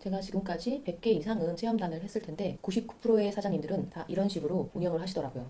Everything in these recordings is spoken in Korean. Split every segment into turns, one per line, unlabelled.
제가 지금까지 100개 이상은 체험단을 했을 텐데 99%의 사장님들은 다 이런 식으로 운영을 하시더라고요.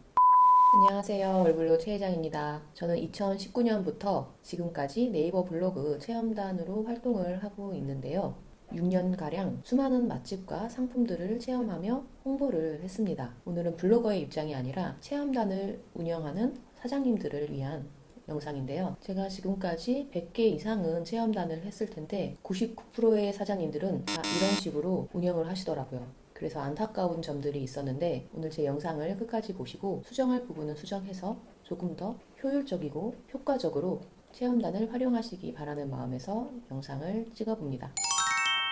안녕하세요. 얼굴로 최 회장입니다. 저는 2019년부터 지금까지 네이버 블로그 체험단으로 활동을 하고 있는데요. 6년가량 수많은 맛집과 상품들을 체험하며 홍보를 했습니다. 오늘은 블로거의 입장이 아니라 체험단을 운영하는 사장님들을 위한 영상인데요. 제가 지금까지 100개 이상은 체험단을 했을 텐데 99%의 사장님들은 다 이런 식으로 운영을 하시더라고요. 그래서 안타까운 점들이 있었는데 오늘 제 영상을 끝까지 보시고 수정할 부분은 수정해서 조금 더 효율적이고 효과적으로 체험단을 활용하시기 바라는 마음에서 영상을 찍어봅니다.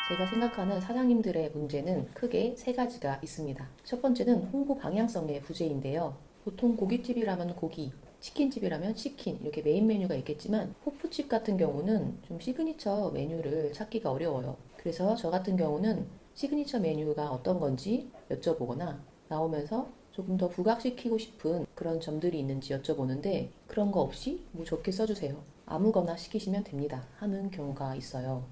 제가 생각하는 사장님들의 문제는 크게 세 가지가 있습니다. 첫 번째는 홍보 방향성의 부재인데요. 보통 고깃집이라면 고기, 치킨집이라면 치킨 이렇게 메인 메뉴가 있겠지만 호프집 같은 경우는 좀 시그니처 메뉴를 찾기가 어려워요. 그래서 저 같은 경우는 시그니처 메뉴가 어떤 건지 여쭤보거나 나오면서 조금 더 부각시키고 싶은 그런 점들이 있는지 여쭤보는데 그런 거 없이 뭐 좋게 써주세요. 아무거나 시키시면 됩니다 하는 경우가 있어요.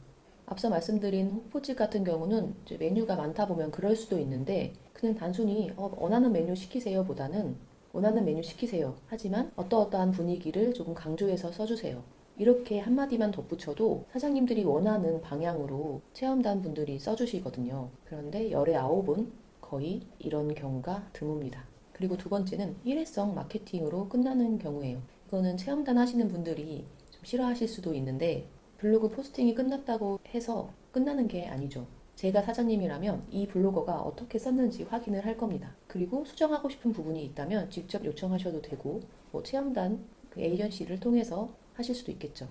앞서 말씀드린 호프집 같은 경우는 이제 메뉴가 많다 보면 그럴 수도 있는데 그냥 단순히 원하는 메뉴 시키세요 보다는 원하는 메뉴 시키세요. 하지만 어떠어떠한 분위기를 조금 강조해서 써주세요. 이렇게 한마디만 덧붙여도 사장님들이 원하는 방향으로 체험단 분들이 써주시거든요. 그런데 열의 9은 거의 이런 경우가 드뭅니다. 그리고 두 번째는 일회성 마케팅으로 끝나는 경우예요. 이거는 체험단 하시는 분들이 좀 싫어하실 수도 있는데 블로그 포스팅이 끝났다고 해서 끝나는 게 아니죠. 제가 사장님이라면 이 블로거가 어떻게 썼는지 확인을 할 겁니다. 그리고 수정하고 싶은 부분이 있다면 직접 요청하셔도 되고 뭐 체험단 그 에이전시를 통해서 하실 수도 있겠죠.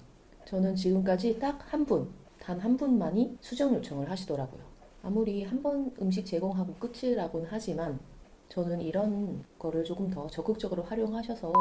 저는 지금까지 딱 한 분, 단 한 분만이 수정 요청을 하시더라고요. 아무리 한 번 음식 제공하고 끝이라고는 하지만 저는 이런 거를 조금 더 적극적으로 활용하셔서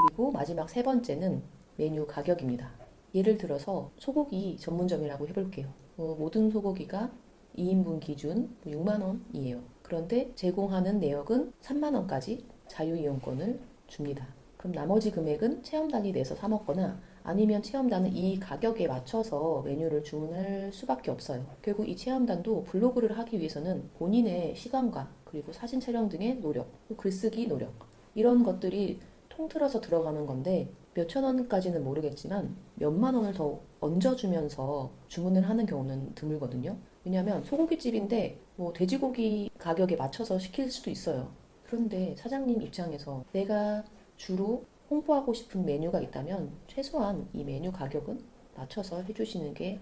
그리고 마지막 세 번째는 메뉴 가격입니다. 예를 들어서 소고기 전문점이라고 해볼게요. 모든 소고기가 2인분 기준 6만원이에요. 그런데 제공하는 내역은 3만원까지 자유이용권을 줍니다. 그럼 나머지 금액은 체험단이 내서 사 먹거나 아니면 체험단은 이 가격에 맞춰서 메뉴를 주문할 수밖에 없어요. 결국 이 체험단도 블로그를 하기 위해서는 본인의 시간과 그리고 사진 촬영 등의 노력, 글쓰기 노력 이런 것들이 통틀어서 들어가는 건데 몇천 원까지는 모르겠지만 몇만 원을 더 얹어주면서 주문을 하는 경우는 드물거든요. 왜냐하면 소고기집인데 뭐 돼지고기 가격에 맞춰서 시킬 수도 있어요. 그런데 사장님 입장에서 내가 주로 홍보하고 싶은 메뉴가 있다면 최소한 이 메뉴 가격은 맞춰서 해주시는 게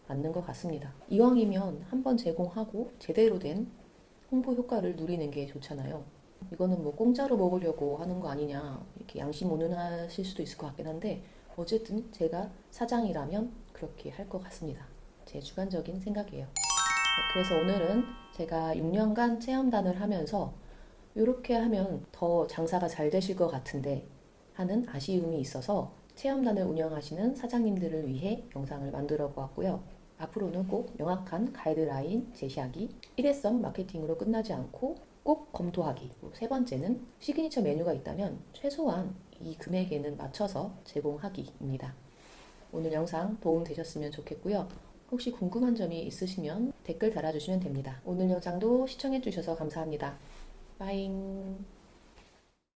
맞는 것 같습니다. 이왕이면 한번 제공하고 제대로 된 홍보 효과를 누리는 게 좋잖아요. 이거는 뭐 공짜로 먹으려고 하는 거 아니냐 이렇게 양심 오는하실 수도 있을 것 같긴 한데 어쨌든 제가 사장이라면 그렇게 할 것 같습니다. 제 주관적인 생각이에요. 그래서 오늘은 제가 6년간 체험단을 하면서 이렇게 하면 더 장사가 잘 되실 것 같은데 하는 아쉬움이 있어서 체험단을 운영하시는 사장님들을 위해 영상을 만들어 보았고요. 앞으로는 꼭 명확한 가이드라인 제시하기, 일회성 마케팅으로 끝나지 않고 꼭 검토하기. 세 번째는 시그니처 메뉴가 있다면 최소한 이 금액에는 맞춰서 제공하기입니다. 오늘 영상 도움 되셨으면 좋겠고요. 혹시 궁금한 점이 있으시면 댓글 달아주시면 됩니다. 오늘 영상도 시청해주셔서 감사합니다. 빠잉.